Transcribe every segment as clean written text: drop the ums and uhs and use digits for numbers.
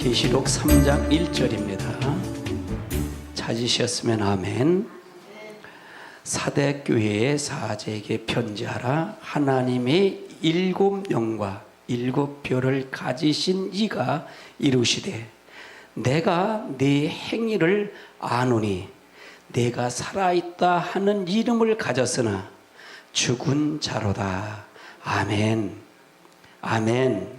계시록 3장 1절입니다. 찾으셨으면 아멘. 사대교회의 사제에게 편지하라. 하나님의 7영과 7별을 가지신 이가 이루시되 내가 네 행위를 아노니 내가 살아있다 하는 이름을 가졌으나 죽은 자로다. 아멘. 아멘.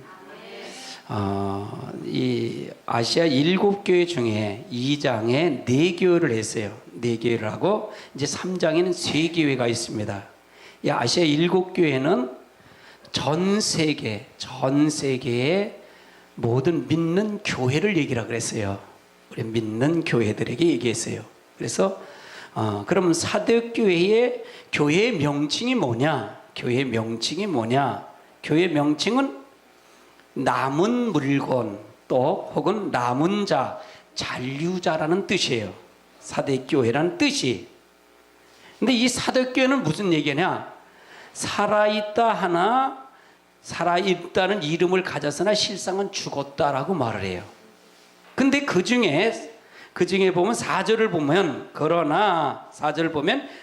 이 아시아 7교회 중에 2장에 4교회를 했어요. 4교회를 하고 이제 3장에는 3교회가 있습니다. 이 아시아 7교회는 전 세계의 모든 믿는 교회를 얘기하라 그랬어요. 우리 믿는 교회들에게 얘기했어요. 그래서 그럼 사대교회의 교회의 명칭이 뭐냐? 교회의 명칭이 뭐냐? 교회의 명칭은 남은 물건 또 혹은 남은 자, 잔류자라는 뜻이에요. 사대교회라는 뜻이. 근데 이 사대교회는 무슨 얘기냐? 살아있다 하나 살아있다는 이름을 가졌으나 실상은 죽었다라고 말을 해요. 근데 그 중에 보면 4절을 보면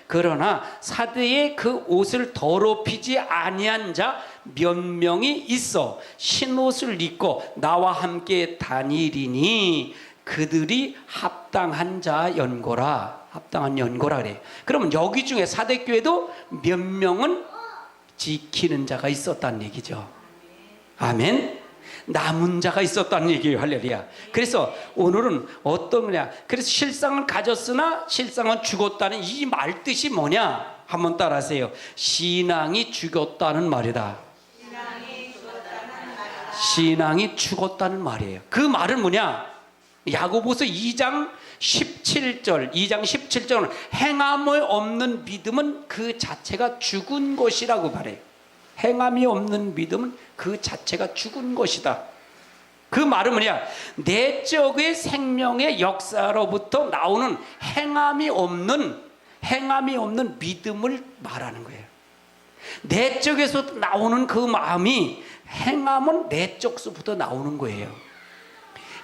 그러나 사대에 그 옷을 더럽히지 아니한 자 몇 명이 있어 신옷을 입고 나와 함께 다니리니 그들이 합당한 자 연고라. 합당한 연고라 그래. 그러면 여기 중에 사대교회도 몇 명은 지키는 자가 있었다는 얘기죠. 아멘. 남은 자가 있었다는 얘기예요. 할렐루야. 그래서 오늘은 어떤 거냐? 그래서 실상을 가졌으나 실상은 죽었다는 이 말 뜻이 뭐냐? 한번 따라하세요. 신앙이 죽었다는 말이다. 신앙이 죽었다는 말이에요. 그 말은 뭐냐? 야고보서 2장 17절은 행함이 없는 믿음은 그 자체가 죽은 것이라고 말해요. 행함이 없는 믿음은 그 자체가 죽은 것이다. 그 말은 뭐냐? 내적의 생명의 역사로부터 나오는 행함이 없는 믿음을 말하는 거예요. 내적에서 나오는 그 마음이 행함은 내적서부터 나오는 거예요.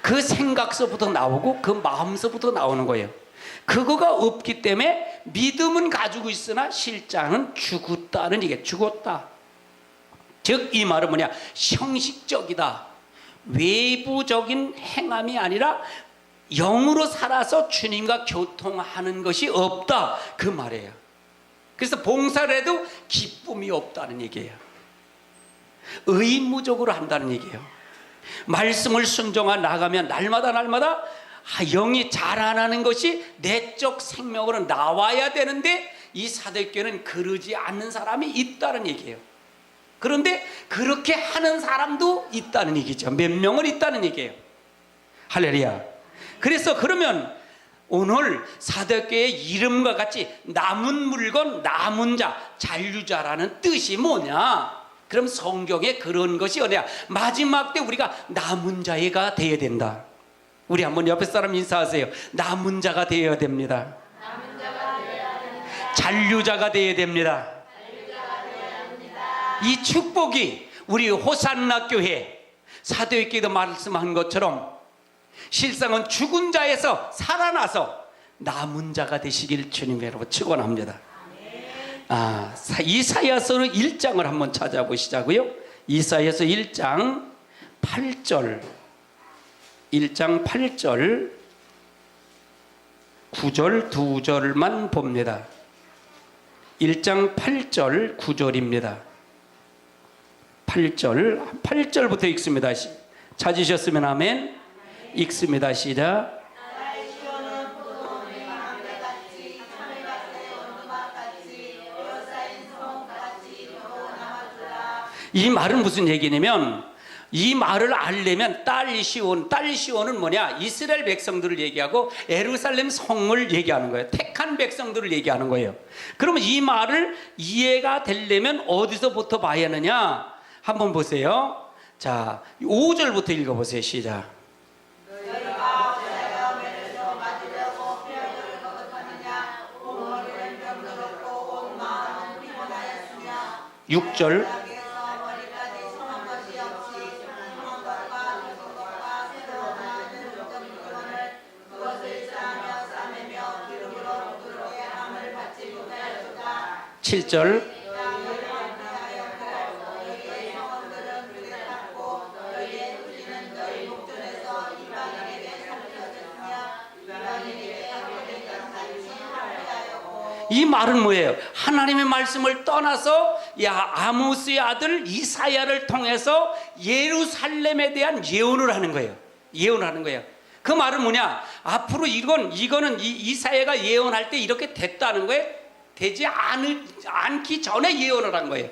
그 생각서부터 나오고 그 마음서부터 나오는 거예요. 그거가 없기 때문에 믿음은 가지고 있으나 실장은 죽었다는 얘기예요. 죽었다. 즉 이 말은 뭐냐? 형식적이다. 외부적인 행함이 아니라 영으로 살아서 주님과 교통하는 것이 없다. 그 말이에요. 그래서 봉사를 해도 기쁨이 없다는 얘기예요. 의무적으로 한다는 얘기예요. 말씀을 순종하 나가면 날마다 영이 자라나는 것이 내적 생명으로 나와야 되는데 이 사대교회는 그러지 않는 사람이 있다는 얘기예요. 그런데 그렇게 하는 사람도 있다는 얘기죠. 몇 명은 있다는 얘기예요. 할렐루야. 그래서 그러면 오늘 사대교회의 이름과 같이 남은 물건, 남은 자, 잔류자라는 뜻이 뭐냐? 그럼 성경에 그런 것이 어디야? 마지막 때 우리가 남은 자가 되어야 된다. 우리 한번 옆에 사람 인사하세요. 남은 자가 되어야 됩니다. 잔류자가 되어야 됩니다. 이 축복이 우리 호산나 교회 사도행전에도 말씀한 것처럼 실상은 죽은 자에서 살아나서 남은 자가 되시길 주님으로 축원합니다. 이사야서는 1장을 한번 찾아보시자고요. 이사야서 1장 8절 9절 2절만 봅니다. 1장 8절 9절입니다. 8절부터 읽습니다. 찾으셨으면 아멘. 읽습니다. 시작. 이 말은 무슨 얘기냐면 이 말을 알려면 딸 시온은 뭐냐? 이스라엘 백성들을 얘기하고 예루살렘 성을 얘기하는 거예요. 택한 백성들을 얘기하는 거예요. 그러면 이 말을 이해가 되려면 어디서부터 봐야 하느냐? 한번 보세요. 자, 5절부터 읽어보세요. 시작. 6절 7절. 이 말은 뭐예요? 하나님의 말씀을 떠나서 아모스의 아들 이사야를 통해서 예루살렘에 대한 예언을 하는 거예요. 예언을 하는 거예요. 그 말은 뭐냐? 앞으로 이거는 이사야가 예언할 때 이렇게 됐다는 거예요. 되지 않기 전에 예언을 한 거예요.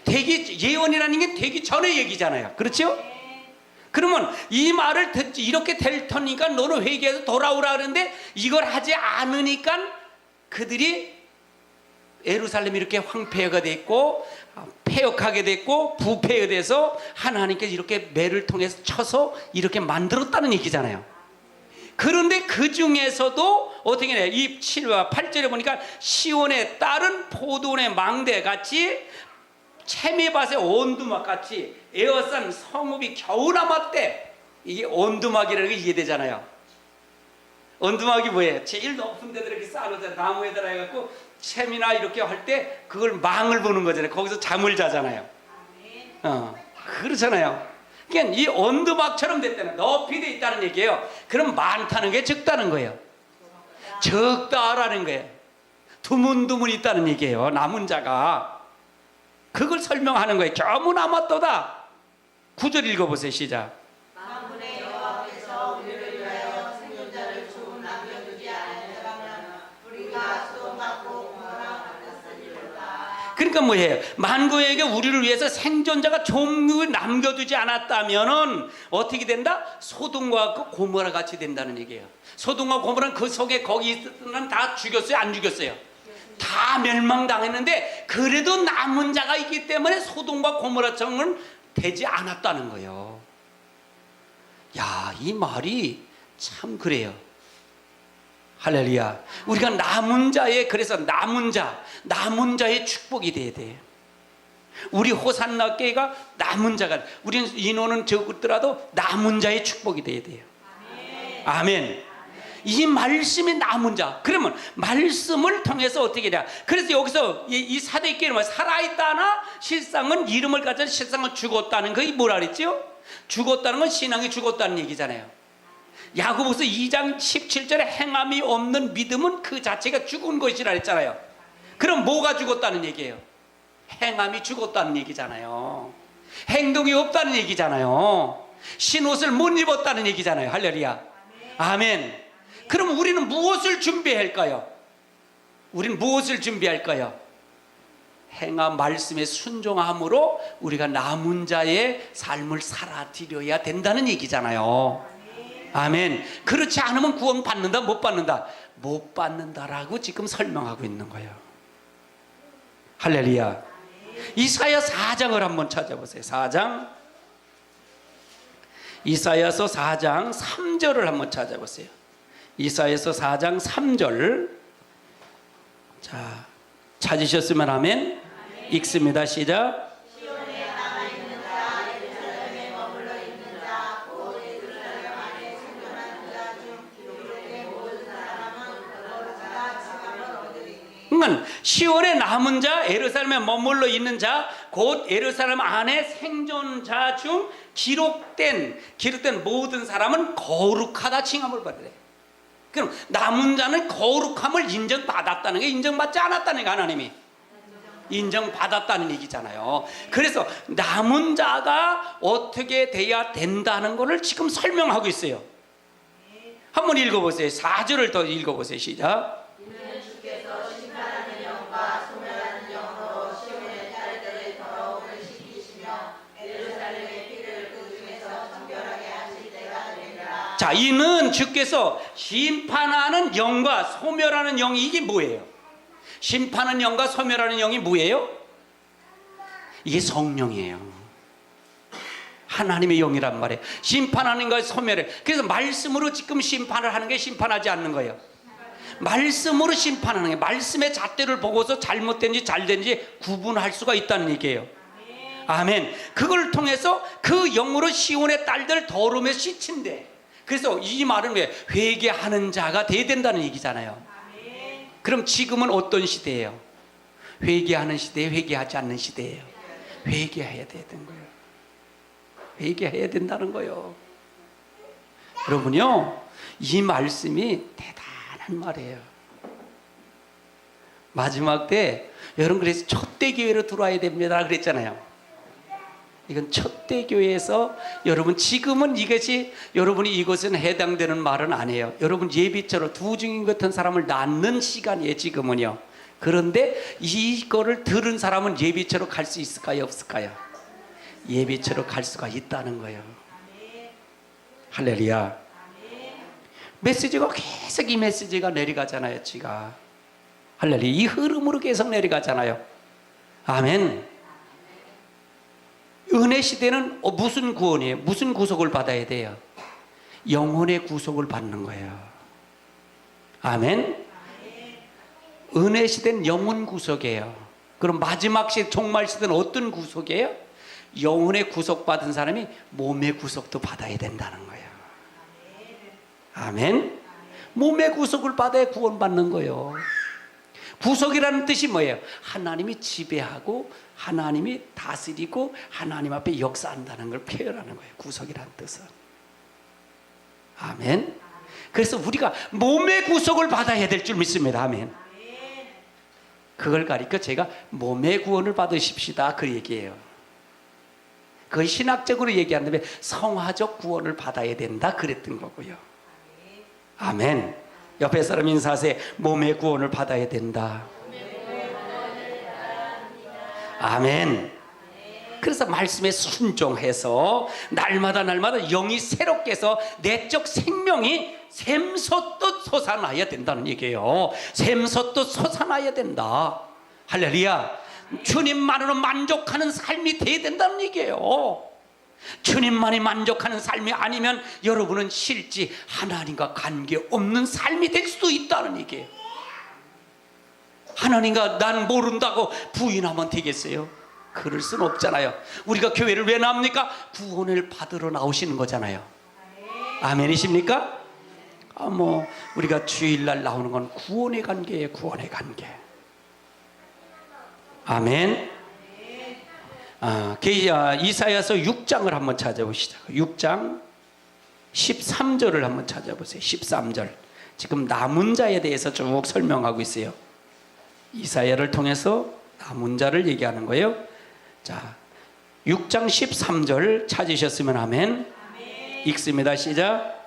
예언이라는 게 되기 전의 얘기잖아요. 그렇죠? 그러면 이 말을 듣지, 이렇게 될 터니까 너는 회개해서 돌아오라 그러는데 이걸 하지 않으니까 그들이 예루살렘이 이렇게 황폐가 됐고 폐역하게 됐고 부패가 돼서 하나님께서 이렇게 매를 통해서 쳐서 이렇게 만들었다는 얘기잖아요. 그런데 그 중에서도 어떻게 해요? 이 7과 8절에 보니까 시온의 딸은 포도원의 망대같이 채미밭의 온두막같이 에워싼 성읍이 겨우 남았대. 이게 온두막이라는 게 이해되잖아요. 온두막이 뭐예요? 제일 높은 데들 이렇게 쌓아놓잖아요. 나무에다가 해갖고 채미나 이렇게 할 때 그걸 망을 보는 거잖아요. 거기서 잠을 자잖아요. 그렇잖아요. 그러니까 이 온두막처럼 됐다는, 높이 돼 있다는 얘기예요. 그럼 많다는 게 적다는 거예요. 적다라는 거예요. 두문두문 있다는 얘기예요. 남은 자가. 그걸 설명하는 거예요. 겨우 남았도다. 9절 읽어보세요. 시작. 만군의 여호와께서 우리를 위하여 생존자를 조금 남겨두지 않으시다면 우리가 소돔하고 고모라 같았으리로다. 그러니까 뭐예요? 만군에게 우리를 위해서 생존자가 좀 남겨두지 않았다면은 어떻게 된다? 소돔과 고모라 같이 된다는 얘기예요. 소돔과 고모라는 그 속에 거기 있었던 다 죽였어요? 안 죽였어요? 다 멸망당했는데 그래도 남은 자가 있기 때문에 소돔과 고모라처럼은 되지 않았다는 거예요. 야, 이 말이 참 그래요. 할렐루야. 우리가 남은 자의, 그래서 남은 자의 축복이 돼야 돼요. 우리 호산나 교회가 남은 자가, 우리는 인원은 적더라도 남은 자의 축복이 돼야 돼요. 아멘. 이 말씀이 남은 자. 그러면 말씀을 통해서 어떻게 돼요? 그래서 여기서 이 사도행전은 살아있다나 실상은 이름을 가진 실상은 죽었다는 거, 이 뭐라 그랬죠? 죽었다는 건 신앙이 죽었다는 얘기잖아요. 야고보서 2장 17절에 행함이 없는 믿음은 그 자체가 죽은 것이라 했잖아요. 그럼 뭐가 죽었다는 얘기예요? 행함이 죽었다는 얘기잖아요. 행동이 없다는 얘기잖아요. 신옷을 못 입었다는 얘기잖아요. 할렐루야. 아멘. 그럼 우리는 무엇을 준비할까요? 우리는 무엇을 준비할까요? 행함 말씀에 순종함으로 우리가 남은 자의 삶을 살아드려야 된다는 얘기잖아요. 아멘. 그렇지 않으면 구원 받는다, 못 받는다? 못 받는다라고 지금 설명하고 있는 거예요. 할렐루야. 이사야 4장을 한번 찾아보세요. 4장. 이사야서 4장 3절을 한번 찾아보세요. 이사야서 4장 3절. 자, 찾으셨으면 아멘. 읽습니다. 시작. 시온에 남아있는 자, 예루살렘에 머물러 있는 자, 곧 예루살렘 안에 생존하는 자 중 기록된 모든 사람은 그것보다 지감을 얻으리니. 그러니까 시온에 남은 자, 예루살렘에 머물러 있는 자, 곧 예루살렘 안에 생존자 중 기록된 모든 사람은 거룩하다 칭함을 받으래. 그럼 남은 자는 거룩함을 인정받았다는 게, 인정받지 않았다는 게 하나님이 인정받았다는 얘기잖아요. 그래서 남은 자가 어떻게 돼야 된다는 것을 지금 설명하고 있어요. 한번 읽어보세요. 4절을 더 읽어보세요. 시작. 이는 주께서 심판하는 영과 소멸하는 영으로 시온의 딸들을 더러움을 시키시며 예루살렘의 피를 그 중에서 정결하게 하실 때가 되리라. 자, 이는 주께서 심판하는 영과 소멸하는 영이, 이게 뭐예요? 심판하는 영과 소멸하는 영이 뭐예요? 이게 성령이에요. 하나님의 영이란 말이에요. 심판하는 것과 소멸을. 그래서 말씀으로 지금 심판을 하는 게 심판하지 않는 거예요. 말씀으로 심판하는 게, 말씀의 잣대를 보고서 잘못된지 잘된지 구분할 수가 있다는 얘기예요. 아멘. 그걸 통해서 그 영으로 시온의 딸들 더러움에 씻친대. 그래서 이 말은 왜 회개하는 자가 돼야 된다는 얘기잖아요. 그럼 지금은 어떤 시대예요? 회개하는 시대에 회개하지 않는 시대예요. 회개해야 되는 거예요. 회개해야 된다는 거예요. 여러분요, 이 말씀이 대단한 말이에요. 마지막 때 여러분, 그래서 첫대 교회로 들어와야 됩니다 그랬잖아요. 이건 첫대 교회에서 여러분, 지금은 이것이 여러분이 이것은 해당되는 말은 아니에요. 여러분, 예비처로 두 증인 같은 사람을 낳는 시간이에요 지금은요. 그런데 이거를 들은 사람은 예비처로 갈 수 있을까요, 없을까요? 예비처로 갈 수가 있다는 거예요. 할렐루야. 메시지가 계속 이 메시지가 내려가잖아요. 지가 할렐루야. 이 흐름으로 계속 내려가잖아요. 아멘. 은혜 시대는 무슨 구원이에요? 무슨 구속을 받아야 돼요? 영혼의 구속을 받는 거예요. 아멘. 은혜 시대는 영혼 구속이에요. 그럼 마지막 시대, 종말 시대는 어떤 구속이에요? 영혼의 구속받은 사람이 몸의 구속도 받아야 된다는 거예요. 아멘. 몸의 구속을 받아야 구원받는 거예요. 구속이라는 뜻이 뭐예요? 하나님이 지배하고 하나님이 다스리고 하나님 앞에 역사한다는 걸 표현하는 거예요. 구속이라는 뜻은. 아멘. 그래서 우리가 몸의 구속을 받아야 될 줄 믿습니다. 아멘. 그걸 가리켜 제가 몸의 구원을 받으십시다 그 얘기예요. 그건 신학적으로 얘기한다면 성화적 구원을 받아야 된다 그랬던 거고요. 아멘. 옆에 사람 인사하세요. 몸의 구원을 받아야 된다. 아멘. 그래서 말씀에 순종해서 날마다 영이 새롭게 해서 내적 생명이 샘솟듯 솟아나야 된다는 얘기예요. 샘솟듯 솟아나야 된다. 할렐루야. 주님만으로 만족하는 삶이 돼야 된다는 얘기예요. 주님만이 만족하는 삶이 아니면 여러분은 실제 하나님과 관계없는 삶이 될 수도 있다는 얘기예요. 하나님과 난 모른다고 부인하면 되겠어요? 그럴 수는 없잖아요. 우리가 교회를 왜 나옵니까? 구원을 받으러 나오시는 거잖아요. 아멘이십니까? 우리가 주일날 나오는 건 구원의 관계예요. 구원의 관계. 아멘. 이사야서 6장을 한번 찾아보시죠. 6장 13절을 한번 찾아보세요. 13절. 지금 남은 자에 대해서 쭉 설명하고 있어요. 이사야를 통해서 남은 자를 얘기하는 거예요. 자, 6장 13절 찾으셨으면 아멘. 읽습니다. 시작.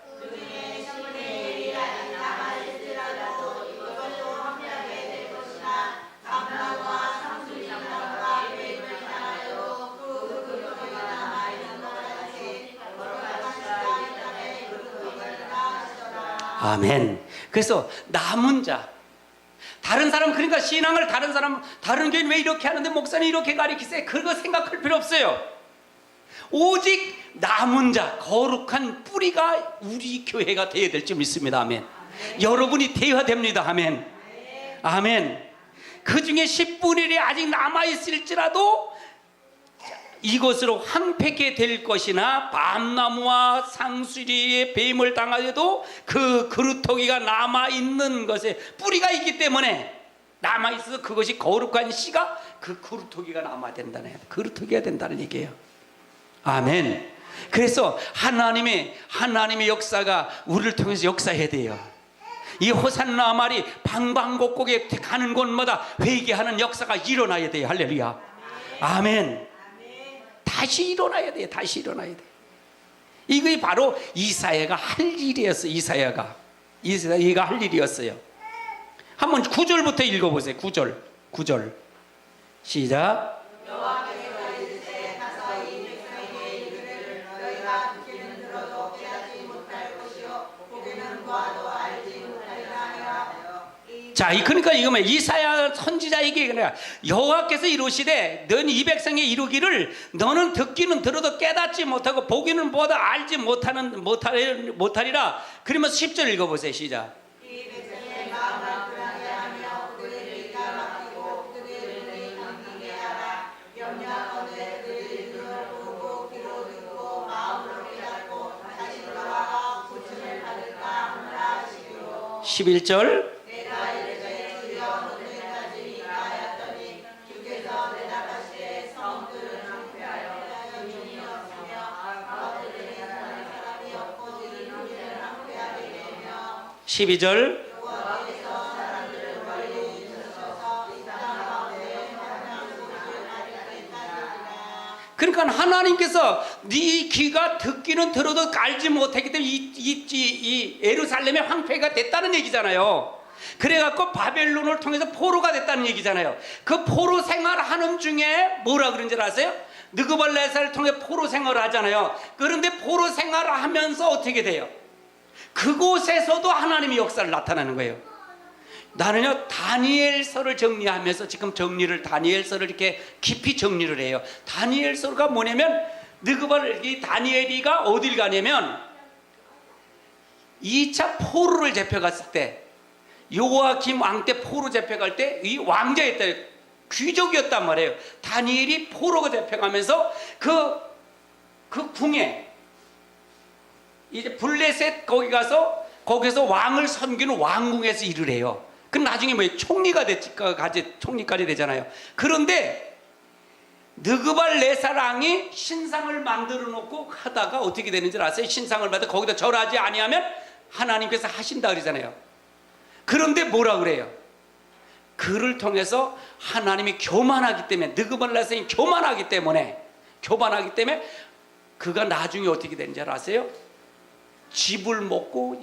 아멘. 그래서 남은 자, 다른 사람, 그러니까 신앙을 다른 교회는 왜 이렇게 하는데 목사님 이렇게 가르치세요? 그거 생각할 필요 없어요. 오직 남은 자, 거룩한 뿌리가 우리 교회가 되어야 될 줄 믿습니다. 아멘. 여러분이 되어야 됩니다. 아멘. 아멘. 그 중에 10분의 1이 아직 남아있을지라도 이것으로 황폐게 될 것이나 밤나무와 상수리에 뱀을 당하여도 그 그루터기가 남아있는 것에 뿌리가 있기 때문에 남아있어서 그것이 거룩한 씨가 그 그루터기가 남아야 된다는 얘기예요. 그루터기가 된다는 얘기예요. 아멘. 그래서 하나님의 역사가 우리를 통해서 역사해야 돼요. 이 호산나 말이 방방곡곡에 가는 곳마다 회개하는 역사가 일어나야 돼요. 할렐루야. 아멘. 다시 일어나야 돼요. 다시 일어나야 돼요. 이게 바로 이사야가 할 일이었어요. 이사야가 할 일이었어요. 한번 9절부터 읽어보세요. 9절 시작. 자, 그러니까 이거면 이사야 선지자에게 그냥 여호와께서 이루시되 너는 이 백성에 이루기를 너는 듣기는 들어도 깨닫지 못하고 보기는 보다 알지 못하리라. 그러면서 10절 읽어보세요. 시작. (11절) 12절. 그러니까 하나님께서 네 귀가 듣기는 들어도 알지 못했기 때문에 이 예루살렘의 황폐가 됐다는 얘기잖아요. 그래갖고 바벨론을 통해서 포로가 됐다는 얘기잖아요. 그 포로 생활하는 중에 뭐라 그런 줄 아세요? 느그발네살을 통해 포로 생활을 하잖아요. 그런데 포로 생활을 하면서 어떻게 돼요? 그곳에서도 하나님의 역사를 나타나는 거예요. 나는요 다니엘서를 정리하면서 지금 다니엘서를 이렇게 깊이 정리를 해요. 다니엘서가 뭐냐면 이 다니엘이가 어딜 가냐면 2차 포로를 잡혀갔을 때, 요아김 왕 때 포로 잡혀갈 때 이 왕자였다, 귀족이었단 말이에요. 다니엘이 포로가 잡혀가면서 그 궁에 이제 블레셋 거기서 왕을 섬기는 왕궁에서 일을 해요. 그 나중에 총리까지 되잖아요. 그런데 느그발네살 왕이 신상을 만들어 놓고 하다가 어떻게 되는 줄 아세요? 신상을 만들어 거기다 절하지 아니하면 하나님께서 하신다 그러잖아요. 그런데 뭐라 그래요? 그를 통해서 하나님이 교만하기 때문에, 느그발네살이 교만하기 때문에 그가 나중에 어떻게 되는 줄 아세요? 쥐을 먹고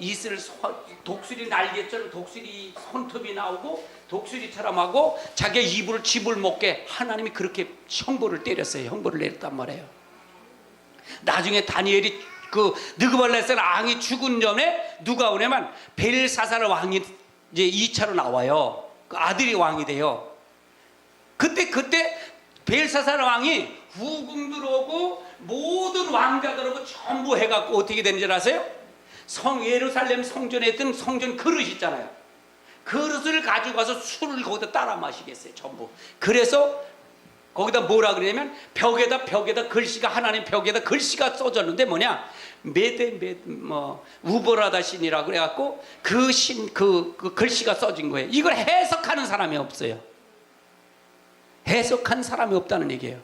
독수리 날개처럼 독수리 손톱이 나오고 독수리처럼 하고 자기의 쥐을 먹게 하나님이 그렇게 형벌을 때렸어요. 형벌을 내렸단 말이에요. 나중에 다니엘이 그 느그발네살 왕이 죽은 전에 누가 오냐면 벨사살 왕이 이제 2차로 나와요. 그 아들이 왕이 돼요. 그때 벨사살 왕이 후궁 들어오고 모든 왕자들하고 전부 해갖고 어떻게 되는지 아세요? 예루살렘 성전에 있던 성전 그릇 있잖아요. 그릇을 가지고 가서 술을 거기다 따라 마시겠어요. 전부. 그래서 거기다 뭐라 그러냐면 벽에다 글씨가, 하나님 벽에다 글씨가 써졌는데 뭐냐, 우보라다 신이라고 그래갖고 그 글씨가 써진 거예요. 이걸 해석하는 사람이 없어요. 해석한 사람이 없다는 얘기예요.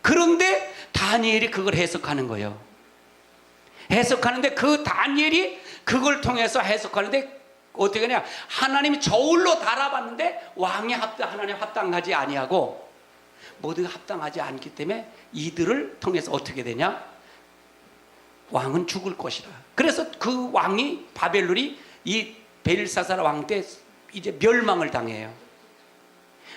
그런데 다니엘이 그걸 해석하는 거예요. 해석하는데 그 다니엘이 그걸 통해서 해석하는데 어떻게 하냐, 하나님이 저울로 달아봤는데 하나님 합당하지 아니하고 모두가 합당하지 않기 때문에 이들을 통해서 어떻게 되냐, 왕은 죽을 것이라. 그래서 그 왕이 바벨론이 이 벨사살 왕 때 이제 멸망을 당해요.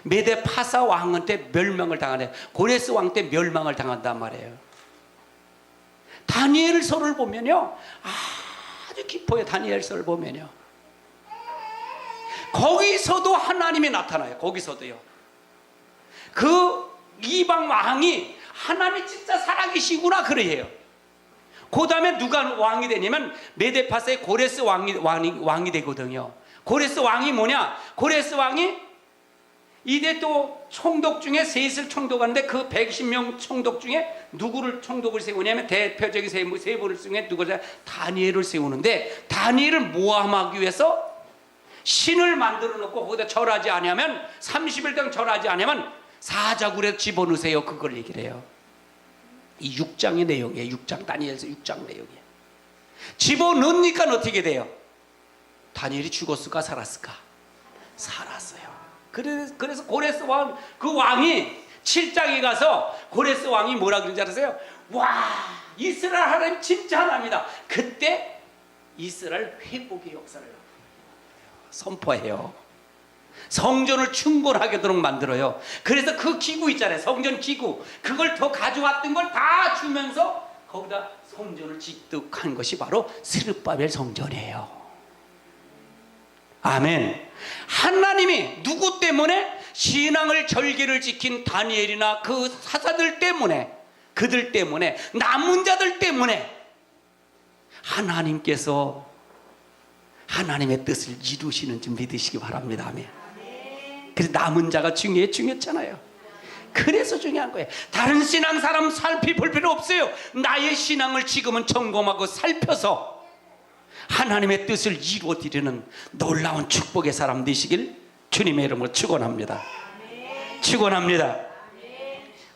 메데 파사 왕 때 멸망을 당하네. 고레스 왕 때 멸망을 당한단 말이에요. 다니엘서를 보면요 아주 깊어요. 다니엘서를 보면요 거기서도 하나님이 나타나요. 거기서도요. 그 이방 왕이 하나님이 진짜 살아계시구나 그래요. 그 다음에 누가 왕이 되냐면 메데파사의 고레스 왕이 되거든요. 고레스 왕이 뭐냐, 고레스 왕이 이제 또 총독 중에 셋을 총독하는데 그 110명 총독 중에 누구를 총독을 세우냐면 대표적인 세 분을 중에 누구냐, 다니엘을 세우는데 다니엘을 모함하기 위해서 신을 만들어 놓고 거기다 절하지 않으면 30일 동안 절하지 않으면 사자굴에 집어넣으세요. 그걸 얘기를 해요. 이 6장의 내용이에요. 6장, 다니엘서 6장 내용이에요. 집어넣으니까 어떻게 돼요? 다니엘이 죽었을까 살았을까? 살았어요. 그래서 고레스 왕, 그 왕이 7장에 가서 고레스 왕이 뭐라 그런지 알았어요? 와, 이스라엘 하나님 진짜 하나님이다. 그때 이스라엘 회복의 역사를 선포해요. 성전을 충분하게도록 만들어요. 그래서 그 기구 있잖아요. 성전 기구. 그걸 더 가져왔던 걸 다 주면서 거기다 성전을 짓득한 것이 바로 스룹바벨 성전이에요. 아멘. 하나님이 누구 때문에? 신앙을 절개를 지킨 다니엘이나 그 사사들 때문에, 그들 때문에, 남은 자들 때문에 하나님께서 하나님의 뜻을 이루시는 줄 믿으시기 바랍니다. 아멘. 그래서 남은 자가 중요했잖아요. 그래서 중요한 거예요. 다른 신앙 사람 볼 필요 없어요. 나의 신앙을 지금은 점검하고 살펴서 하나님의 뜻을 이루어드리는 놀라운 축복의 사람 되시길 주님의 이름으로 축원합니다. 축원합니다.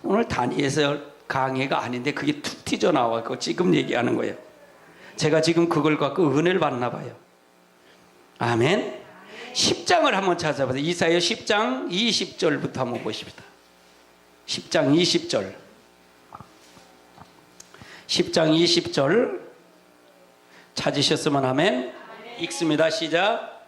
오늘 다니엘서 강해가 아닌데 그게 툭 튀져 나와서 지금 얘기하는 거예요. 제가 지금 그걸 갖고 은혜를 받나 봐요. 아멘. 10장을 한번 찾아보세요. 이사야 10장 20절부터 한번 보십시다. 10장 20절. 10장 20절 찾으셨으면 아멘. 읽습니다. 시작.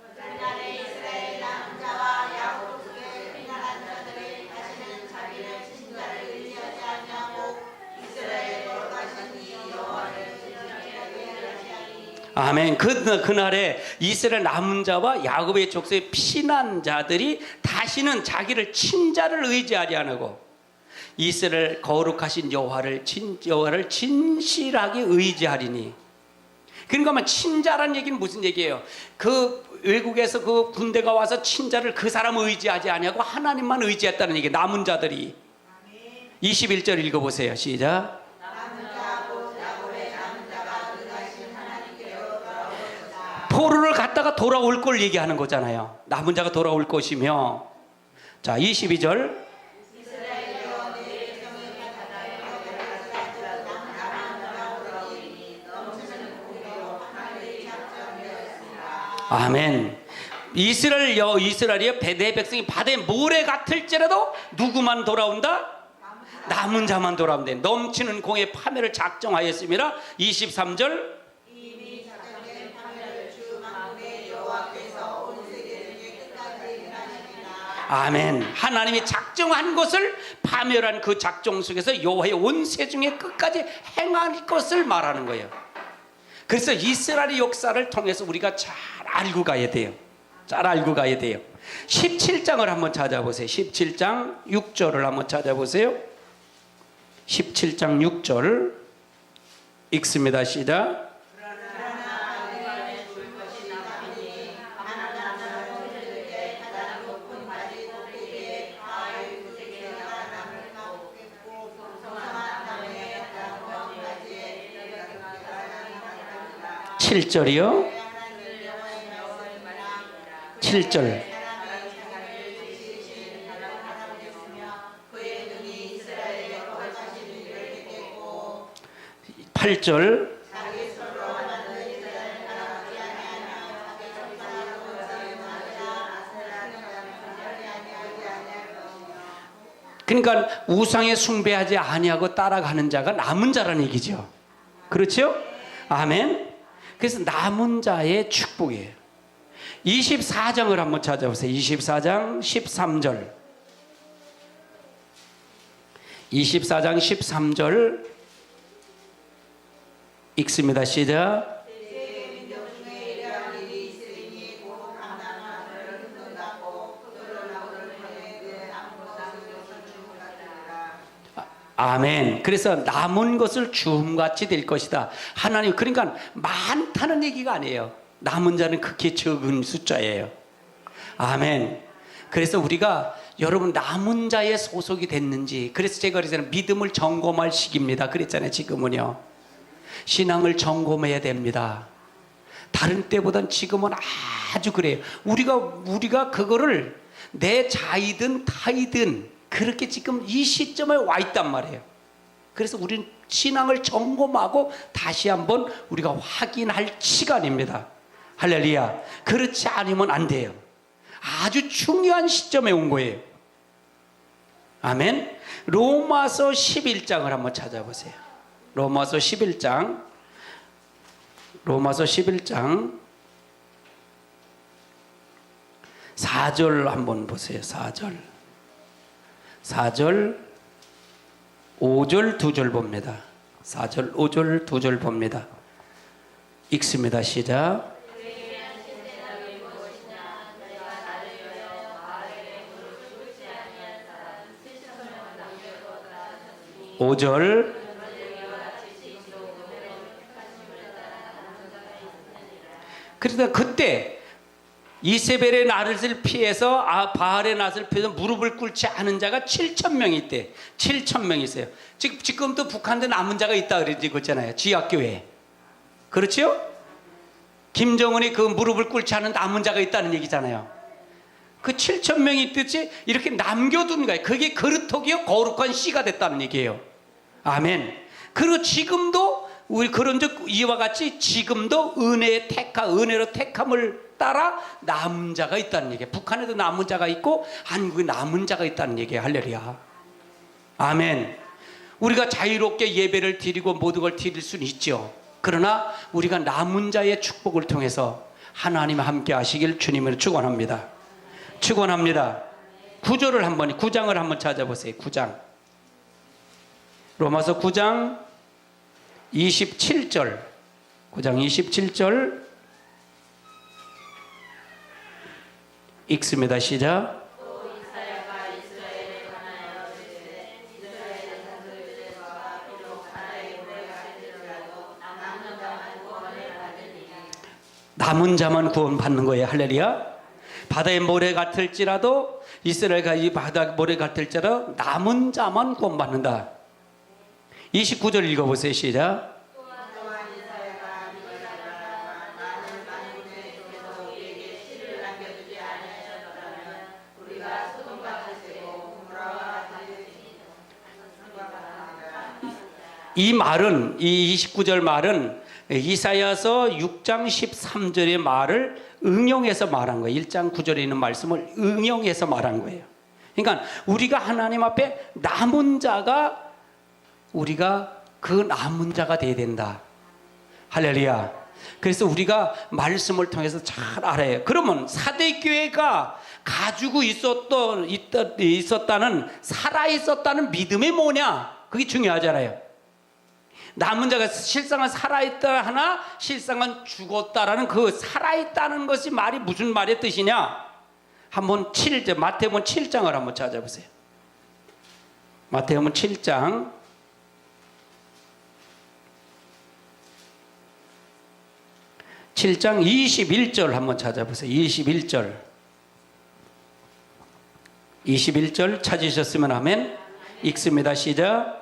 아멘. 그날에 이스라엘 남은 자와 야곱의 족속의 피난자들이 다시는 자기를 친자를 의지하지 않고 이스라엘 거룩하신 여호와를 진실하게 의지하리니. 그러니까 친자란 얘기는 무슨 얘기예요? 그 외국에서 그 군대가 와서 친자를 그 사람을 의지하지 아니하고 하나님만 의지했다는 얘기예요. 남은 자들이. 21절 읽어보세요. 시작. 포로를 갔다가 돌아올 걸 얘기하는 거잖아요. 남은 자가 돌아올 것이며. 자, 22절. 아멘. 이스라엘의 내 백성이 바다의 모래 같을지라도 누구만 돌아온다? 남은 자만 돌아온다. 넘치는 공의 파멸을 작정하였습니다. 23절. 아멘. 하나님이 작정한 것을 파멸한 그 작정 속에서 여호와의 온 세중에 끝까지 행할 것을 말하는 거예요. 그래서 이스라엘의 역사를 통해서 우리가 잘 알고 가야 돼요. 잘 알고 가야 돼요. 17장을 한번 찾아보세요. 17장 6절을 한번 찾아보세요. 17장 6절 읽습니다. 시작. 칠 절이요. 7절. 8절. 그러니까 우상에 숭배하지 아니하고 따라가는 자가 남은 자라는 얘기죠. 그렇죠? 아멘. 그래서 남은 자의 축복이에요. 24장을 한번 찾아보세요. 24장 13절. 24장 13절 읽습니다. 시작. 아멘. 그래서 남은 것을 주음같이 될 것이다. 하나님, 그러니까 많다는 얘기가 아니에요. 남은 자는 극히 적은 숫자예요. 아멘. 그래서 우리가 여러분 남은 자에 소속이 됐는지, 그래서 제가 그랬잖아요. 믿음을 점검할 시기입니다. 그랬잖아요. 지금은요. 신앙을 점검해야 됩니다. 다른 때보단 지금은 아주 그래요. 우리가 그거를 내 자이든 타이든 그렇게 지금 이 시점에 와 있단 말이에요. 그래서 우리는 신앙을 점검하고 다시 한번 우리가 확인할 시간입니다. 할렐루야. 그렇지 않으면 안 돼요. 아주 중요한 시점에 온 거예요. 아멘. 로마서 11장을 한번 찾아보세요. 로마서 11장 4절 한번 보세요. 4절 5절 2절 봅니다. 4절 5절 2절 봅니다. 읽습니다. 시작. 5절. 그러니까 그때 이세벨의 낫을 피해서 바알의 낫을 피해서 무릎을 꿇지 않은 자가 7,000명이 있대. 7,000명이 있어요. 지금도 북한도 남은 자가 있다 그랬잖아요. 지하교회. 그렇죠? 김정은이 그 무릎을 꿇지 않은 남은 자가 있다는 얘기잖아요. 그 7,000명이 있듯이 이렇게 남겨둔 거예요. 그게 그릇톡이요 거룩한 씨가 됐다는 얘기예요. 아멘. 그리고 지금도 우리 그런즉 이와 같이 지금도 은혜로 택함을 따라 남은 자가 있다는 얘기예요. 북한에도 남은 자가 있고 한국에 남은 자가 있다는 얘기예요. 할렐루야. 아멘. 우리가 자유롭게 예배를 드리고 모든 걸 드릴 수는 있죠. 그러나 우리가 남은 자의 축복을 통해서 하나님 함께 하시길 주님으로 축원합니다. 축원합니다. 9장을 한번 찾아보세요. 9장. 로마서 9장 27절. 9장 27절 읽습니다. 시작. 남은 자만 구원받는 거예요. 할렐루야. 바다의 모래 같을지라도 이스라엘과 이 바다 모래 같을지라도 남은 자만 구원받는다. 29절 읽어보세요. 시작. 이 말은, 이 29절 말은 이사야서 6장 13절의 말을 응용해서 말한 거예요. 1장 9절에 있는 말씀을 응용해서 말한 거예요. 그러니까 우리가 하나님 앞에 남은 자가, 우리가 그 남은 자가 돼야 된다. 할렐루야. 그래서 우리가 말씀을 통해서 잘 알아요. 그러면 사대교회가 가지고 있었다는, 살아있었다는 믿음이 뭐냐? 그게 중요하잖아요. 남은 자가 실상은 살아있다 하나 실상은 죽었다라는 그 살아있다는 것이 말이 무슨 말의 뜻이냐? 한번 마태복음 7장을 한번 찾아보세요. 마태복음 7장 21절 한번 찾아보세요. 21절 찾으셨으면 아멘. 읽습니다. 시작.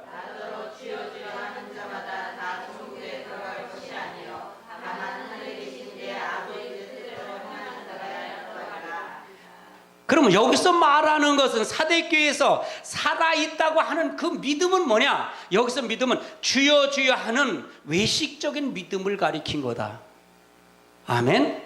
그러면 여기서 말하는 것은 사대교회에서 살아있다고 하는 그 믿음은 뭐냐? 여기서 믿음은 주여 주여 하는 외식적인 믿음을 가리킨 거다. 아멘.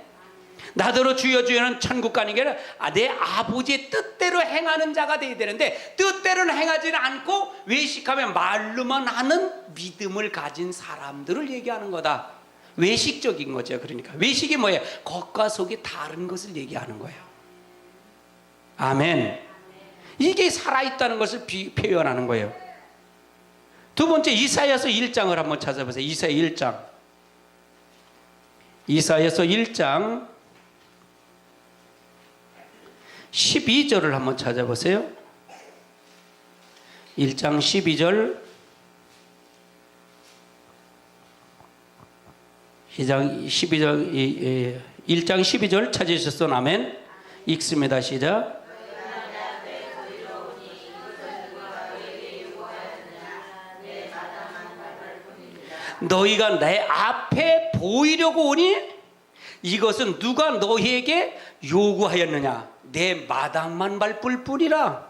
나더러 주여 주여는 천국 가는 게 아니라 내 아버지의 뜻대로 행하는 자가 되어야 되는데 뜻대로는 행하지는 않고 외식하면 말로만 하는 믿음을 가진 사람들을 얘기하는 거다. 외식적인 거죠. 그러니까 외식이 뭐예요? 겉과 속이 다른 것을 얘기하는 거예요. 아멘. 이게 살아있다는 것을 표현하는 거예요. 두 번째, 이사야서 1장을 한번 찾아보세요. 이사야 1장. 이사야서 1장 12절을 한번 찾아보세요. 1장 12절. 1장 12절 찾으셨어? 아멘. 읽습니다. 시작. 너희가 내 앞에 보이려고 오니 이것은 누가 너희에게 요구하였느냐? 내 마당만 밟을 뿐이라.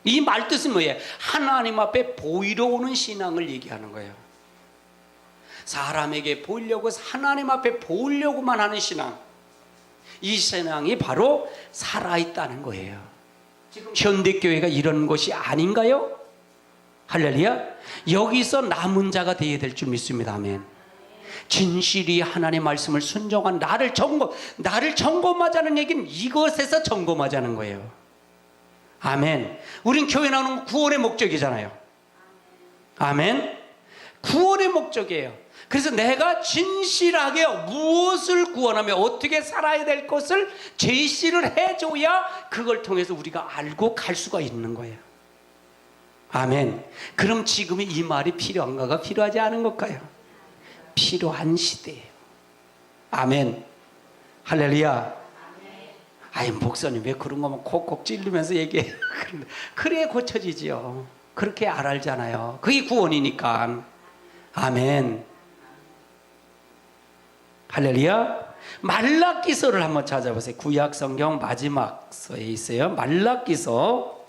이 말뜻은 뭐예요? 하나님 앞에 보이려 오는 신앙을 얘기하는 거예요. 사람에게 보이려고, 하나님 앞에 보이려고만 하는 신앙, 이 신앙이 바로 살아있다는 거예요. 지금 현대교회가 이런 것이 아닌가요? 할렐루야. 여기서 남은 자가 되어야 될 줄 믿습니다. 아멘. 진실이 하나님의 말씀을 순종한 나를 점검하자는 얘기는 이것에서 점검하자는 거예요. 아멘. 우린 교회 나오는 건 구원의 목적이잖아요. 아멘. 구원의 목적이에요. 그래서 내가 진실하게 무엇을 구원하며 어떻게 살아야 될 것을 제시를 해줘야 그걸 통해서 우리가 알고 갈 수가 있는 거예요. 아멘. 그럼 지금이 이 말이 필요한가가 필요하지 않은 걸까요? 필요한 시대예요. 아멘. 할렐루야. 아이, 목사님 왜 그런 거만 콕콕 찔리면서 얘기해요? 그래 고쳐지지요. 그렇게 알잖아요. 그게 구원이니까. 아멘. 할렐루야. 말라기서를 한번 찾아보세요. 구약 성경 마지막 서에 있어요. 말라기서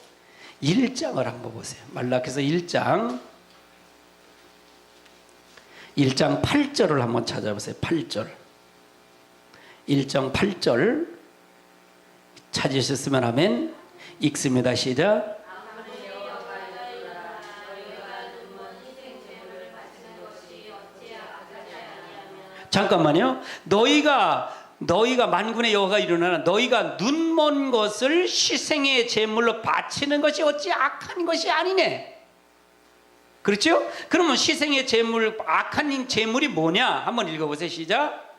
1장을 한번 보세요. 말라기서 1장 1장 8절을 한번 찾아보세요. 8절. 1장 8절 찾으셨으면 하면 읽습니다. 시작. 잠깐만요. 너희가 만군의 여호와가 이르노라. 너희가 눈먼 것을 희생의 제물로 바치는 것이 어찌 악한 것이 아니네. 그렇죠? 그러면 희생의 제물, 악한 제물이 뭐냐? 한번 읽어보세요. 시작.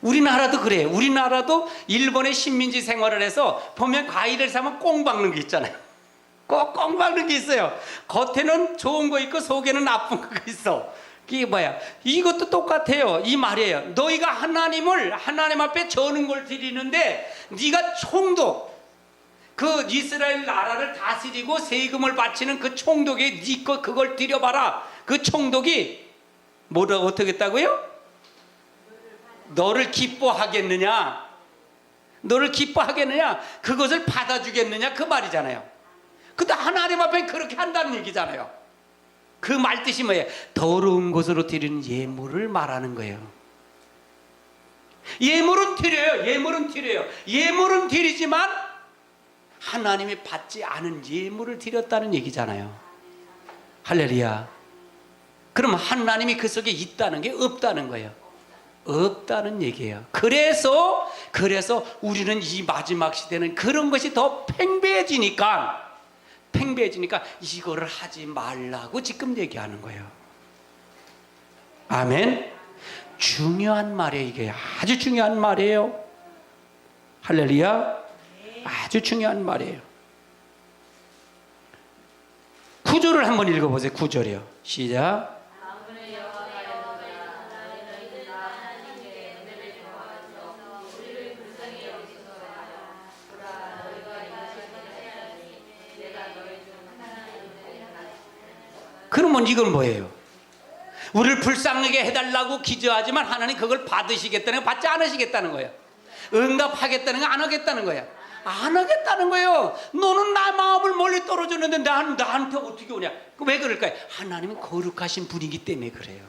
우리나라도 그래요. 우리나라도 일본의 식민지 생활을 해서 보면 과일을 사면 꽁 박는 게 있잖아요. 꼭 꽁 박는 게 있어요. 겉에는 좋은 거 있고 속에는 나쁜 거 있어. 이게 뭐야? 이것도 똑같아요. 이 말이에요. 너희가 하나님 앞에 저는 걸 드리는데 네가 총독, 그 이스라엘 나라를 다스리고 세금을 바치는 그 총독에 네 거 그걸 드려봐라. 그 총독이 뭐라 어떻게 했다고요? 너를 기뻐하겠느냐? 너를 기뻐하겠느냐? 그것을 받아주겠느냐? 그 말이잖아요. 근데 하나님 앞에 그렇게 한다는 얘기잖아요. 그 말 뜻이 뭐예요? 더러운 것으로 드리는 예물을 말하는 거예요. 예물은 드려요. 예물은 드려요. 예물은 드리지만 하나님이 받지 않은 예물을 드렸다는 얘기잖아요. 할렐루야. 그럼 하나님이 그 속에 있다는 게 없다는 거예요. 없다는 얘기예요. 그래서 우리는 이 마지막 시대는 그런 것이 더 팽배해지니까 이거를 하지 말라고 지금 얘기하는 거예요. 아멘. 중요한 말이에요. 이게 아주 중요한 말이에요. 할렐루야. 아주 중요한 말이에요. 9절을 한번 읽어보세요. 9절이요. 시작. 그러면 이건 뭐예요? 우리를 불쌍하게 해달라고 기도하지만 하나님 그걸 받으시겠다는 거, 받지 않으시겠다는 거예요. 응답하겠다는 거, 안 하겠다는 거예요. 안 하겠다는 거예요. 너는 나 마음을 멀리 떨어졌는데 나한테 어떻게 오냐? 왜 그럴까요? 하나님은 거룩하신 분이기 때문에 그래요.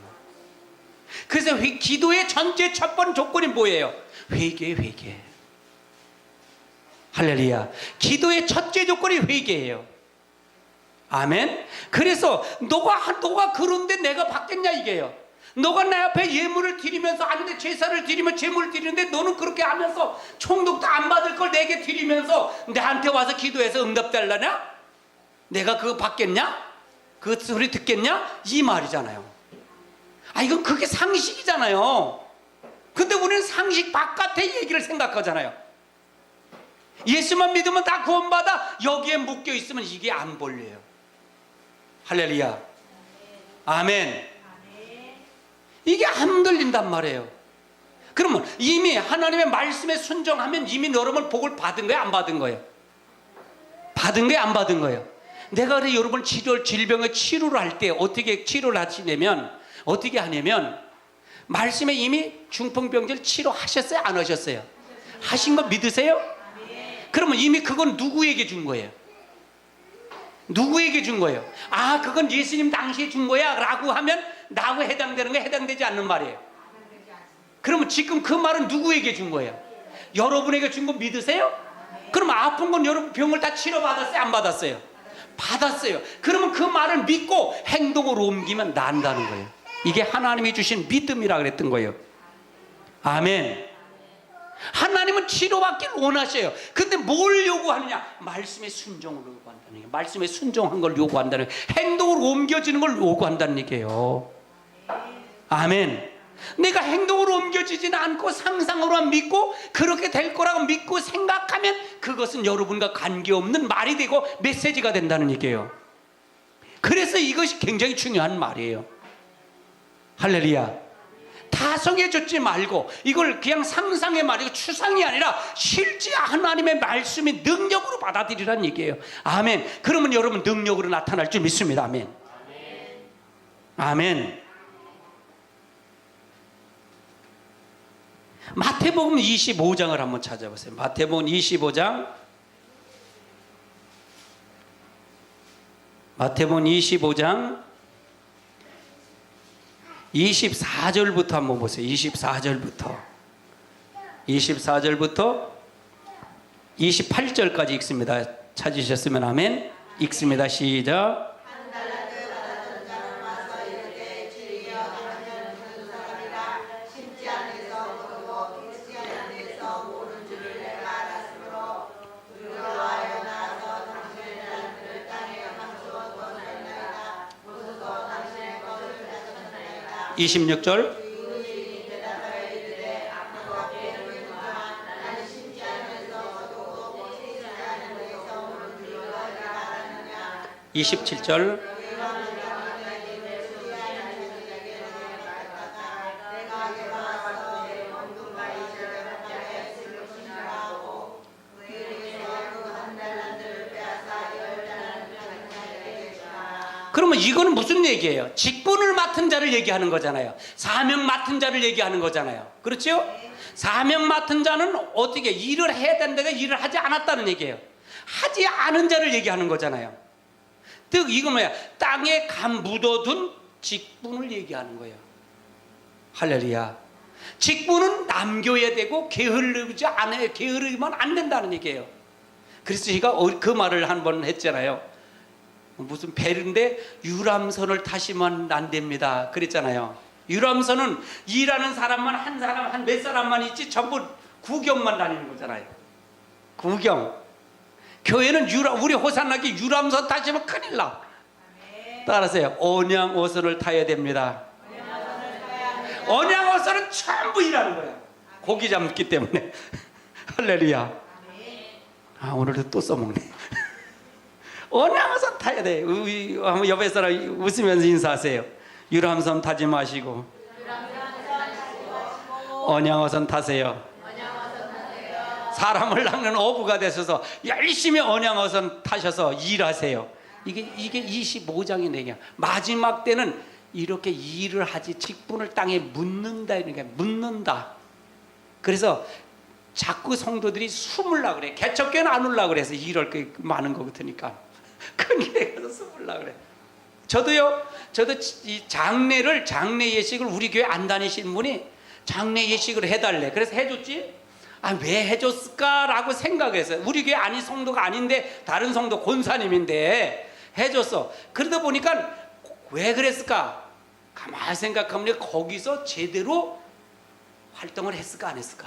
그래서 기도의 전제 첫 번째 조건이 뭐예요? 회개. 할렐루야. 기도의 첫째 조건이 회개예요. 아멘. 그래서 너가 그런데 내가 받겠냐 이게요. 너가 내 앞에 예물을 드리면서 아닌데 제사를 드리면 제물을 드리는데 너는 그렇게 하면서 총독도 안 받을 걸 내게 드리면서 나한테 와서 기도해서 응답달라냐? 내가 그거 받겠냐? 그 소리 듣겠냐? 이 말이잖아요. 이건 그게 상식이잖아요. 근데 우리는 상식 바깥의 얘기를 생각하잖아요. 예수만 믿으면 다 구원받아. 여기에 묶여 있으면 이게 안 벌려요. 할렐루야. 아멘. 이게 안 들린단 말이에요. 그러면 이미 하나님의 말씀에 순종하면 이미 여러분 복을 받은 거예요? 안 받은 거예요? 받은 거예요? 안 받은 거예요? 내가 그래 여러분 질병의 치료를 할 때 어떻게 치료를 하시냐면 어떻게 하냐면 말씀에 이미 중풍병들 치료하셨어요? 안 하셨어요? 하신 거 믿으세요? 그러면 이미 그건 누구에게 준 거예요? 누구에게 준 거예요? 그건 예수님 당시에 준 거야 라고 하면 나하고 해당되는 거 해당되지 않는 말이에요. 그러면 지금 그 말은 누구에게 준 거예요? 여러분에게 준 거 믿으세요? 그러면 아픈 건 여러분 병을 다 치료받았어요? 안 받았어요? 받았어요. 그러면 그 말을 믿고 행동으로 옮기면 난다는 거예요. 이게 하나님이 주신 믿음이라 그랬던 거예요. 아멘. 하나님은 치료받기를 원하셔요. 근데 뭘 요구하느냐? 말씀에 순종을 요구한다는 거예요. 말씀에 순종한 걸 요구한다는 거예요. 행동으로 옮겨지는 걸 요구한다는 얘기예요. 아멘. 내가 행동으로 옮겨지지는 않고 상상으로만 믿고 그렇게 될 거라고 믿고 생각하면 그것은 여러분과 관계없는 말이 되고 메시지가 된다는 얘기예요. 그래서 이것이 굉장히 중요한 말이에요. 할렐루야. 다성해 줬지 말고 이걸 그냥 상상의 말이고 추상이 아니라 실제 하나님의 말씀이 능력으로 받아들이라는 얘기예요. 아멘. 그러면 여러분 능력으로 나타날 줄 믿습니다. 아멘. 아멘. 마태복음 25장을 한번 찾아보세요. 마태복음 25장. 마태복음 25장 24절부터 한번 보세요. 24절부터 28절까지 읽습니다. 찾으셨으면 아멘. 읽습니다. 시작. 한 달란트 받았던 자는 와서 이르되 주여 당신은 무슨 사람이라 심지 않아서 거두고 키우지 않은 데서 모는 줄을 내가 알았으므로 두려워하여 나와서 당신의 달란트를 땅에 감추어 두었나이다. 보소서 당신의 것을 뺏었나이다. 26절. 주인이 대답하여 이르되 앞으로 배우는가 나는 심지 않아서 거두고 키우지 않은 데서 모는 줄을 내가 알았느냐. 27절. 그러면 이거는 무슨 얘기예요? 직분을 맡은 자를 얘기하는 거잖아요. 사명 맡은 자를 얘기하는 거잖아요. 그렇죠? 사명 맡은 자는 어떻게 일을 해야 되는데 일을 하지 않았다는 얘기예요. 하지 않은 자를 얘기하는 거잖아요. 즉 이거 뭐야? 땅에 감 묻어둔 직분을 얘기하는 거예요. 할렐루야. 직분은 남겨야 되고 게으르면 안 된다는 얘기예요. 그래서 제가 그 말을 한 번 했잖아요. 무슨 배인데 유람선을 타시면 안 됩니다. 그랬잖아요. 유람선은 일하는 사람만 한 사람 한 몇 사람만 있지 전부 구경만 다니는 거잖아요. 구경. 교회는 우리 호산나게 유람선 타시면 큰일 나. 따라서요. 언양어선을 타야 됩니다. 언양어선은 전부 일하는 거야. 고기 잡기 때문에. 할렐루야. 아, 오늘도 또 써먹네. 언양어선 타야 돼. 한번 옆에 사람 웃으면서 인사하세요. 유람선 타지 마시고 언양어선 타세요. 사람을 낚는 어부가 되셔서 열심히 언양어선 타셔서 일하세요. 이게 25장의 얘기야. 마지막 때는 이렇게 일을 하지 직분을 땅에 묻는다. 이런 게 묻는다. 그래서 자꾸 성도들이 숨으려고 그래. 개척교회는 안 오려고 그래서 일할 게 많은 거 같으니까 큰 교회 가서 숨으려고 그래. 저도 이 장례 예식을 우리 교회 안 다니시는 분이 장례 예식을 해달래. 그래서 해줬지. 아, 왜 해줬을까라고 생각했어요. 우리 교회 아닌 성도가 아닌데 다른 성도 권사님인데 해줬어. 그러다 보니까 왜 그랬을까? 가만히 생각하면 거기서 제대로 활동을 했을까 안 했을까?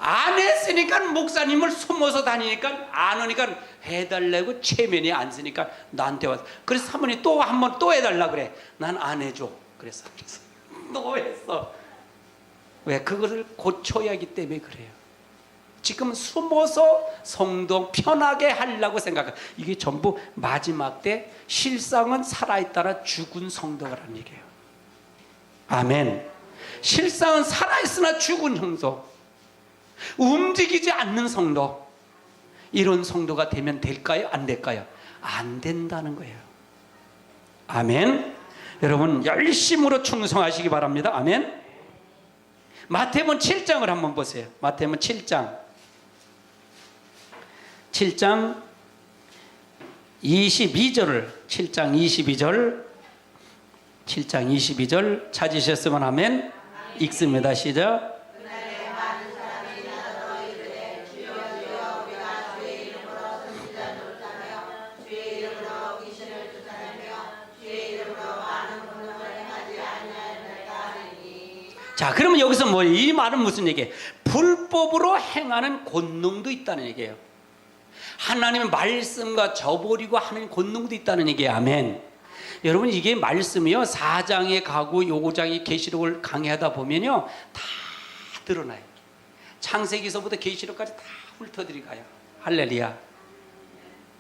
안 했으니까 목사님을 숨어서 다니니까 안 오니까 해달라고 체면이 안 쓰니까 나한테 와서. 그래서 사모님 또 한 번 또 해달라 그래. 난 안 해줘. 그래서 또 했어. 왜? 그것을 고쳐야 하기 때문에 그래요. 지금 숨어서 성도 편하게 하려고 생각해. 이게 전부 마지막 때 실상은 살아있다라 죽은 성도라는 얘기예요. 아멘. 실상은 살아있으나 죽은 성도, 움직이지 않는 성도, 이런 성도가 되면 될까요? 안 될까요? 안 된다는 거예요. 아멘. 여러분 열심으로 충성하시기 바랍니다. 아멘. 마태복음 7장을 한번 보세요. 마태복음 7장 22절을 7장 22절 찾으셨으면 아멘. 읽습니다. 시작. 자, 그러면 여기서 뭐 이 말은 무슨 얘기예요? 불법으로 행하는 권능도 있다는 얘기예요. 하나님의 말씀과 저버리고 하는 권능도 있다는 얘기예요. 아멘. 여러분 이게 말씀이요 4장에 가고 5장에 계시록을 강의하다 보면요 다 드러나요. 창세기서부터 계시록까지 다 훑어들이 가요. 할렐루야.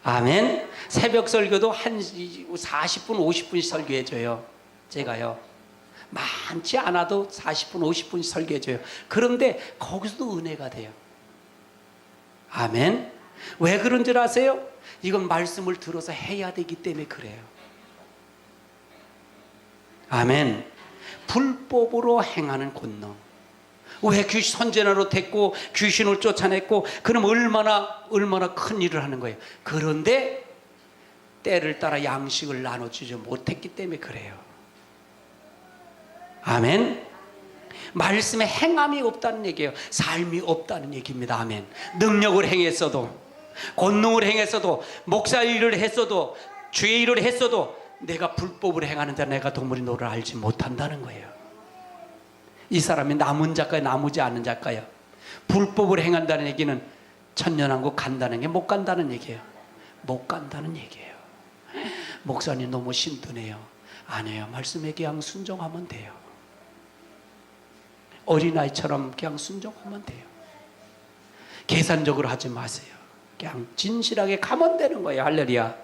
아멘. 새벽 설교도 한 40분 50분씩 설교해줘요. 제가요 많지 않아도 40분 50분씩 설교해줘요. 그런데 거기서도 은혜가 돼요. 아멘. 왜 그런 줄 아세요? 이건 말씀을 들어서 해야 되기 때문에 그래요. 아멘. 불법으로 행하는 권능. 왜 선전하러 됐고 귀신을 쫓아냈고 그럼 얼마나 큰 일을 하는 거예요. 그런데 때를 따라 양식을 나눠주지 못했기 때문에 그래요. 아멘. 말씀에 행함이 없다는 얘기예요. 삶이 없다는 얘기입니다. 아멘. 능력을 행했어도, 권능을 행했어도, 목사 일을 했어도, 주의 일을 했어도 내가 불법을 행하는 자, 내가 도무지 너를 알지 못한다는 거예요. 이 사람이 남은 자가요, 나무지 않은 자가요? 불법을 행한다는 얘기는 천년왕국 간다는 게 못 간다는 얘기예요. 못 간다는 얘기예요. 목사님 너무 신드네요. 아니에요. 말씀에 그냥 순종하면 돼요. 어린아이처럼 그냥 순종하면 돼요. 계산적으로 하지 마세요. 그냥 진실하게 가면 되는 거예요. 할렐루야.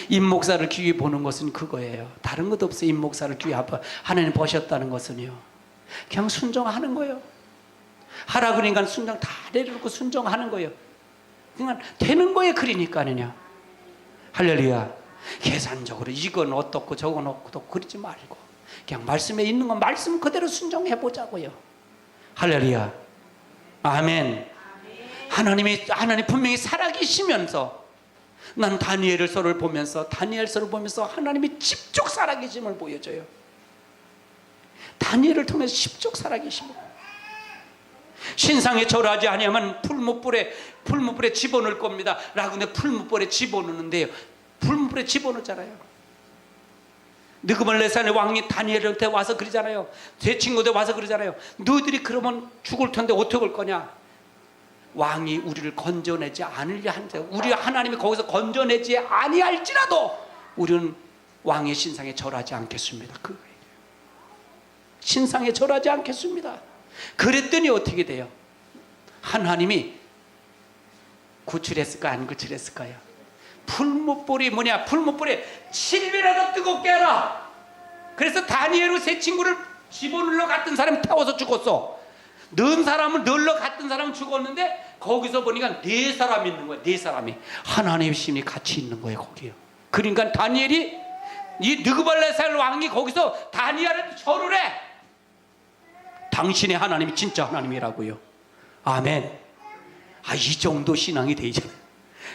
임목사를 귀히 보는 것은 그거예요. 다른 것도 없어요. 임목사를 귀히 하나님 보셨다는 것은요, 그냥 순종하는 거예요. 하라 그러니까 순종 다 내려놓고 순종하는 거예요. 그냥 되는 거예요. 그러니까는요. 할렐루야. 계산적으로 이건 어떻고 저건 어떻고 그러지 말고 그냥 말씀에 있는 건 말씀 그대로 순종해 보자고요. 할렐루야. 아멘. 하나님 분명히 살아계시면서, 난 다니엘서를 보면서 하나님이 직접 살아계심을 보여줘요. 다니엘을 통해서 직접 살아계심을. 신상에 절하지 아니하면 풀무불에 집어넣을 겁니다 라고. 근데 풀무불에 집어넣는데요, 풀무불에 집어넣잖아요. 느그말레산의 왕이 다니엘한테 와서 그러잖아요. 제 친구들 와서 그러잖아요. 너희들이 그러면 죽을 텐데 어떻게 할 거냐. 왕이 우리를 건져내지 않으려 한다. 우리 하나님이 거기서 건져내지 아니할지라도 우리는 왕의 신상에 절하지 않겠습니다. 그 신상에 절하지 않겠습니다. 그랬더니 어떻게 돼요? 하나님이 구출했을까 안 구출했을까요? 풀무불이 뭐냐? 풀무불에 7배나 더 뜨겁게 하라. 그래서 다니엘의 세 친구를 집어넣으러 갔던 사람이 태워서 죽었어. 넣으러 갔던 사람은 죽었는데 거기서 보니까 4사람이 있는 거예요. 4사람이 하나님의 신이 같이 있는 거예요. 거기요. 그러니까 다니엘이, 이 느그발네살 왕이 거기서 다니엘한테 절을 해. 당신의 하나님이 진짜 하나님이라고요. 아멘. 이 정도 신앙이 되잖아요.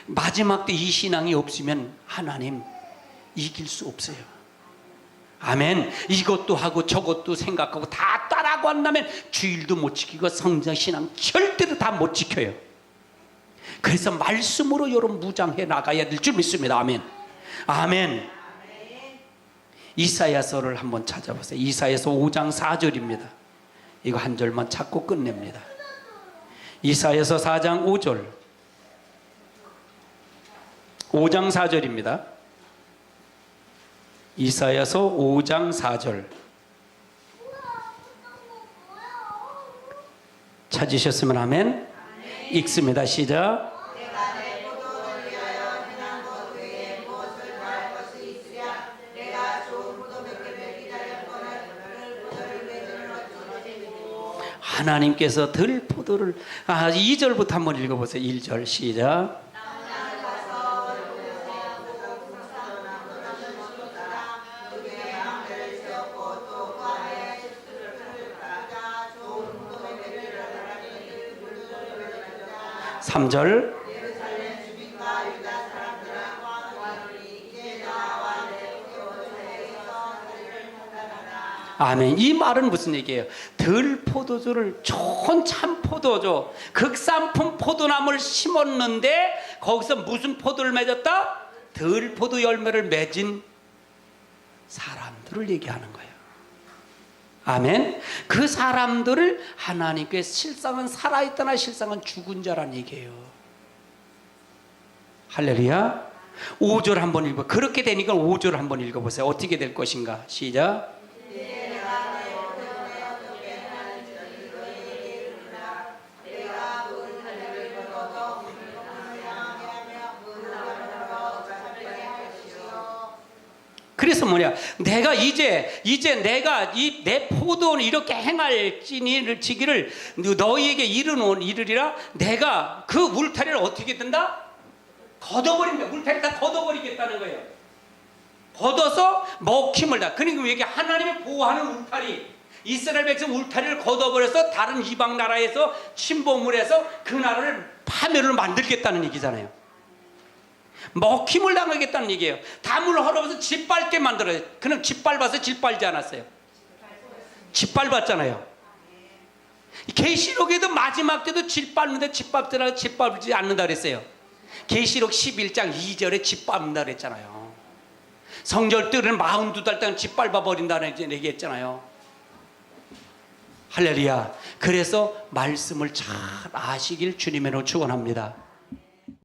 마지막 때 이 신앙이 없으면 하나님 이길 수 없어요. 아멘. 이것도 하고 저것도 생각하고 다 따라하고 한다면 주일도 못 지키고 성장 신앙 절대로 다 못 지켜요. 그래서 말씀으로 여러분 무장해 나가야 될 줄 믿습니다. 아멘. 아멘. 이사야서를 한번 찾아보세요. 이사야서 5장 4절입니다. 이거 한 절만 찾고 끝냅니다. 이사야서 4장 5절, 5장 4절입니다. 이사야서 5장 4절 찾으셨으면 아멘. 읽습니다. 시작. 하나님께서 들포도를 2절부터 한번 읽어보세요. 1절 시작. 삼절 아멘. 이 말은 무슨 얘기예요? 들포도주를 좋은 참포도주, 극산품 포도나무를 심었는데 거기서 무슨 포도를 맺었다? 들포도 열매를 맺은 사람들을 얘기하는 거예요. 아멘. 그 사람들을 하나님께 실상은 살아있다나 실상은 죽은 자란 얘기예요. 할렐루야. 5절 한번 읽어. 그렇게 되니까 5절 한번 읽어보세요. 어떻게 될 것인가. 시작. 그래서 뭐냐, 내가 이제 내가 내 포도는 이렇게 행할지니를 지기를 너희에게 이르리라. 내가 그 울타리를 어떻게 든다? 걷어버린다. 울타리 다 걷어버리겠다는 거예요. 걷어서 먹힘을 다. 그러니까 이게 하나님이 보호하는 울타리, 이스라엘 백성 울타리를 걷어버려서 다른 이방 나라에서 침범을 해서 그 나라를 파멸을 만들겠다는 얘기잖아요. 먹힘을 당하겠다는 얘기예요. 담을 헐어서 짓밟게 만들어요. 그냥 짓밟아서 짓밟지 않았어요. 짓밟았잖아요. 계시록에도 마지막 때도 짓밟는데 짓밟지 않는다 그랬어요. 계시록 11장 2절에 짓밟는다 그랬잖아요. 성절 때는 42달 동안 짓밟아 버린다는 얘기했잖아요. 할렐루야. 그래서 말씀을 잘 아시길 주님으로 축원합니다.